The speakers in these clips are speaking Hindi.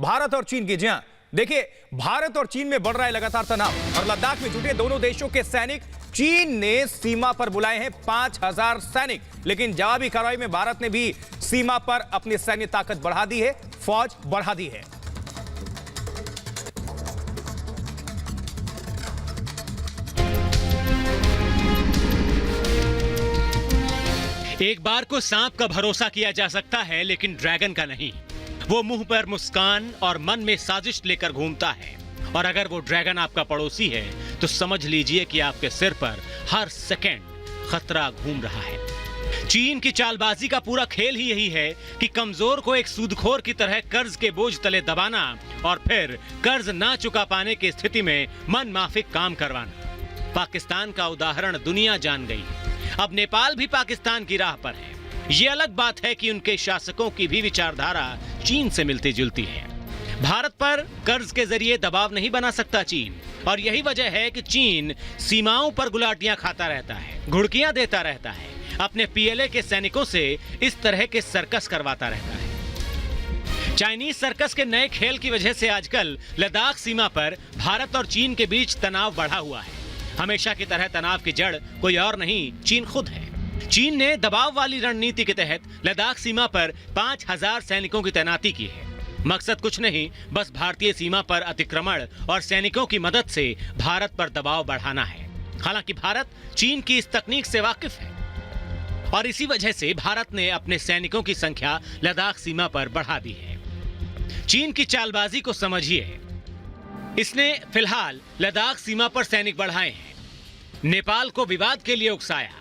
भारत और चीन की। जी हां, देखिए भारत और चीन में बढ़ रहा है लगातार तनाव और लद्दाख में जुटे दोनों देशों के सैनिक। चीन ने सीमा पर बुलाए हैं 5000 सैनिक, लेकिन जवाबी कार्रवाई में भारत ने भी सीमा पर अपनी सैन्य ताकत बढ़ा दी है, फौज बढ़ा दी है। एक बार को सांप का भरोसा किया जा सकता है, लेकिन ड्रैगन का नहीं। वो मुंह पर मुस्कान और मन में साजिश लेकर घूमता है, और अगर वो ड्रैगन आपका पड़ोसी है तो समझ लीजिए कि आपके सिर पर हर सेकंड खतरा घूम रहा है। चीन की चालबाजी का पूरा खेल ही यही है कि कमजोर को एक सूदखोर की तरह कर्ज के बोझ तले दबाना और फिर कर्ज ना चुका पाने की स्थिति में मन माफिक काम करवाना। पाकिस्तान का उदाहरण दुनिया जान गई है। अब नेपाल भी पाकिस्तान की राह पर है। ये अलग बात है कि उनके शासकों की भी विचारधारा चीन से मिलती जुलती है। भारत पर कर्ज के जरिए दबाव नहीं बना सकता चीन, और यही वजह है कि चीन सीमाओं पर गुलाटियां खाता रहता है, घुड़कियां देता रहता है, अपने पीएलए के सैनिकों से इस तरह के सर्कस करवाता रहता है। चाइनीज सर्कस के नए खेल की वजह से आजकल लद्दाख सीमा पर भारत और चीन के बीच तनाव बढ़ा हुआ है। हमेशा की तरह तनाव की जड़ कोई और नहीं, चीन खुद है। चीन ने दबाव वाली रणनीति के तहत लद्दाख सीमा पर 5000 सैनिकों की तैनाती की है। मकसद कुछ नहीं, बस भारतीय सीमा पर अतिक्रमण और सैनिकों की मदद से भारत पर दबाव बढ़ाना है। हालांकि भारत चीन की इस तकनीक से वाकिफ है, और इसी वजह से भारत ने अपने सैनिकों की संख्या लद्दाख सीमा पर बढ़ा दी है। चीन की चालबाजी को समझिए। इसने फिलहाल लद्दाख सीमा पर सैनिक बढ़ाए हैं। नेपाल को विवाद के लिए उकसाया।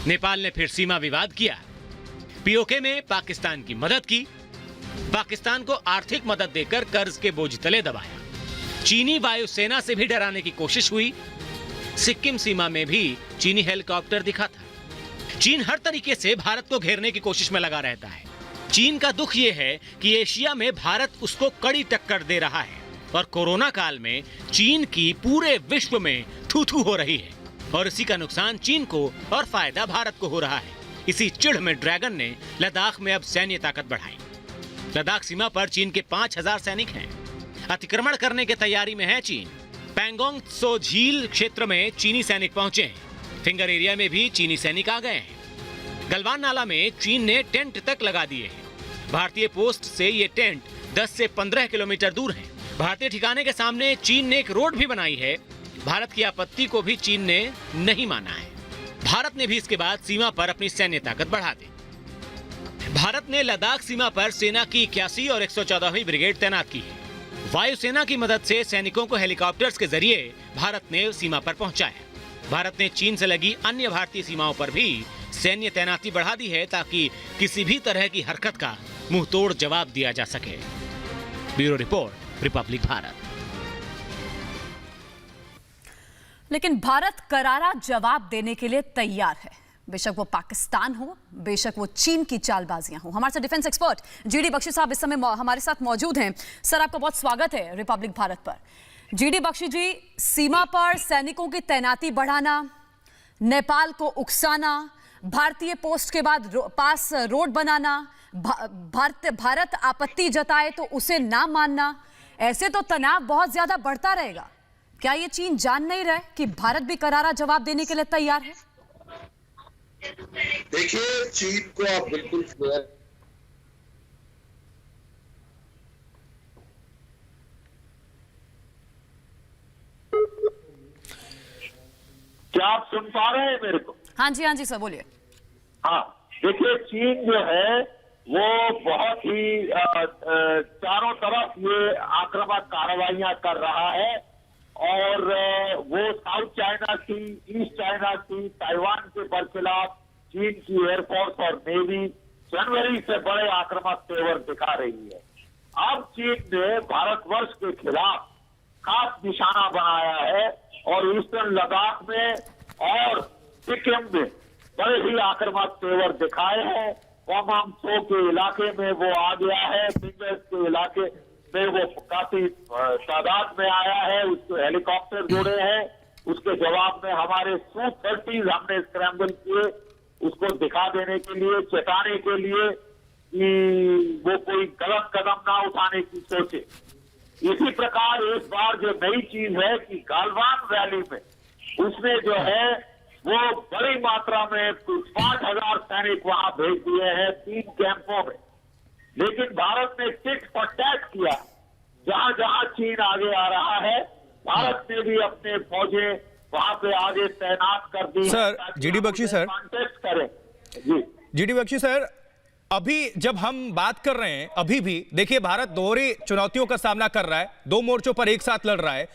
नेपाल ने फिर सीमा विवाद किया। पीओके में पाकिस्तान की मदद की। पाकिस्तान को आर्थिक मदद देकर कर्ज के बोझ तले दबाया। चीनी वायुसेना से भी डराने की कोशिश हुई। सिक्किम सीमा में भी चीनी हेलीकॉप्टर दिखा था। चीन हर तरीके से भारत को घेरने की कोशिश में लगा रहता है। चीन का दुख यह है कि एशिया में भारत उसको कड़ी टक्कर दे रहा है, और कोरोना काल में चीन की पूरे विश्व में थू थू हो रही है, और इसी का नुकसान चीन को और फायदा भारत को हो रहा है। इसी चिढ़ में ड्रैगन ने लद्दाख में अब सैन्य ताकत बढ़ाई। लद्दाख सीमा पर चीन के 5000 सैनिक हैं। अतिक्रमण करने की तैयारी में है चीन। पैंगोंग त्सो झील क्षेत्र में चीनी सैनिक पहुंचे हैं। फिंगर एरिया में भी चीनी सैनिक आ गए हैं। गलवान नाला में चीन ने टेंट तक लगा दिए हैं। भारतीय पोस्ट से ये टेंट 10 से 15 किलोमीटर दूर है। भारतीय ठिकाने के सामने चीन ने एक रोड भी बनाई है। भारत की आपत्ति को भी चीन ने नहीं माना है। भारत ने भी इसके बाद सीमा पर अपनी सैन्य ताकत बढ़ा दी। भारत ने लद्दाख सीमा पर सेना की 81 और 114वीं ब्रिगेड तैनात की है। वायुसेना की मदद से सैनिकों को हेलीकॉप्टर्स के जरिए भारत ने सीमा पर पहुंचाया। भारत ने चीन से लगी अन्य भारतीय सीमाओं पर भी सैन्य तैनाती बढ़ा दी है, ताकि किसी भी तरह की हरकत का मुंह तोड़ जवाब दिया जा सके। Bureau report, Republic Bharat. लेकिन भारत करारा जवाब देने के लिए तैयार है, बेशक वो पाकिस्तान हो, बेशक वो चीन की चालबाजियां हो। हमारे साथ डिफेंस एक्सपर्ट जीडी बख्शी साहब इस समय हमारे साथ मौजूद हैं। सर, आपका बहुत स्वागत है रिपब्लिक भारत पर। जीडी बख्शी जी, सीमा पर सैनिकों की तैनाती बढ़ाना, नेपाल को उकसाना, भारतीय पोस्ट के बाद पास रोड बनाना, भारत आपत्ति जताए तो उसे ना मानना, ऐसे तो तनाव बहुत ज्यादा बढ़ता रहेगा। क्या ये चीन जान नहीं रहे कि भारत भी करारा जवाब देने के लिए तैयार है? देखिए, चीन को आप बिल्कुल क्या आप सुन पा रहे हैं मेरे को? हाँ जी सर, बोलिए। हाँ, देखिए, चीन जो है वो बहुत ही चारों तरफ ये आक्रामक कार्रवाइयां कर रहा है, और वो साउथ चाइना सी, ईस्ट चाइना सी, ताइवान के बरखिलाफ चीन की एयरफोर्स और नेवी जनवरी से बड़े आक्रामक तेवर दिखा रही है। अब चीन ने भारतवर्ष के खिलाफ खास निशाना बनाया है, और ईस्टर्न लद्दाख में और सिक्किम में बड़े ही आक्रामक तेवर दिखाए हैं। कोमांगसो के इलाके में वो आ गया है, फिंगर्स के इलाके में वो काफी तादाद में आया है, उसके हेलीकॉप्टर जुड़े हैं। उसके जवाब में हमारे Su-30 हमने स्क्रैम्बल किए, उसको दिखा देने के लिए, चेताने के लिए कि वो कोई गलत कदम ना उठाने की सोचे। इसी प्रकार इस बार जो नई चीज है कि गालवान वैली में उसने जो है वो बड़ी मात्रा में 5,000 सैनिक वहां भेज दिए हैं 3 कैंपों में। लेकिन भारत ने टिट फॉर टैट किया। जहां जहां चीन आगे आ रहा है, भारत ने भी अपने फौजें वहां पे आगे तैनात कर दी। Sir, GD Bakshi sir, contest करें जी। जीडी बख्शी सर, अभी जब हम बात कर रहे हैं, अभी भी देखिए भारत दोहरी चुनौतियों का सामना कर रहा है, 2 मोर्चों पर एक साथ लड़ रहा है।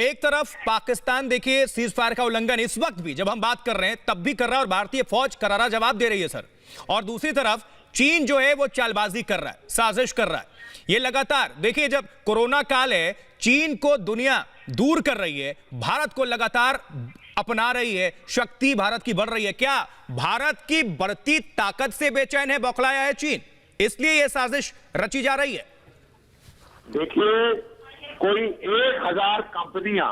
एक तरफ पाकिस्तान देखिए सीज फायर का उल्लंघन इस वक्त भी जब हम बात कर रहे हैं तब भी कर रहा है और भारतीय फौज करारा जवाब दे रही है सर। और दूसरी तरफ चीन जो है वो चालबाजी कर रहा है, साजिश कर रहा है। ये लगातार देखिए, जब कोरोना काल है, चीन को दुनिया दूर कर रही है, भारत को लगातार अपना रही है, शक्ति भारत की बढ़ रही है। क्या भारत की बढ़ती ताकत से बेचैन है, बौखलाया है चीन, इसलिए यह साजिश रची जा रही है? देखिए, कोई 1,000 कंपनियां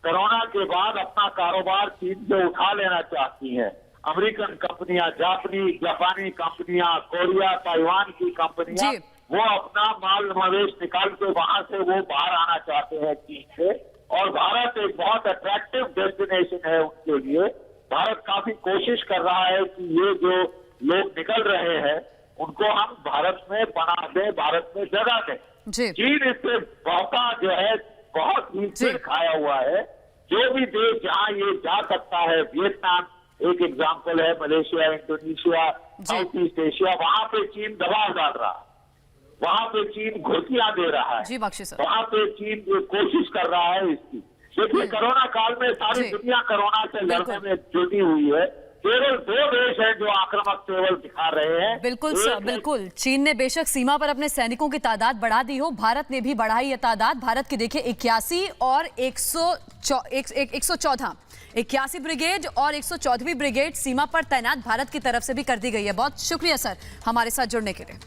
कोरोना के बाद अपना कारोबार चीन से उठा लेना चाहती हैं। अमेरिकन कंपनियां, जापानी कंपनियां, कोरिया, ताइवान की कंपनियां, वो अपना माल मवेश निकाल के वहां से वो बाहर आना चाहते हैं चीन से। और भारत एक बहुत अट्रैक्टिव डेस्टिनेशन है उनके लिए। भारत काफी कोशिश कर रहा है कि ये जो लोग निकल रहे हैं उनको हम भारत में बना दें, भारत में जगह दें। चीन इससे मौका जो है बहुत ही फिर खाया हुआ है। जो भी देश जहां ये जा सकता है, वियतनाम एक एग्जाम्पल है, Malaysia, Indonesia, south east Asia, वहां पे चीन दबाव डाल रहा है, वहां पे चीन घुसियां दे रहा है, वहां पे चीन कोशिश कर रहा है इसकी। देखिए, कोरोना काल में सारी दुनिया कोरोना से लड़ने में जुटी हुई है। केवल 2 देश हैं जो आक्रामक केवल दिखा रहे हैं। बिल्कुल सर, बिल्कुल। चीन ने बेशक सीमा पर अपने सैनिकों की तादाद बढ़ा दी हो, भारत ने भी बढ़ाई है तादाद। भारत की देखिए 81 और 114 ब्रिगेड और 114वीं ब्रिगेड सीमा पर तैनात भारत की तरफ से भी कर दी गई है। बहुत शुक्रिया सर हमारे साथ जुड़ने के लिए।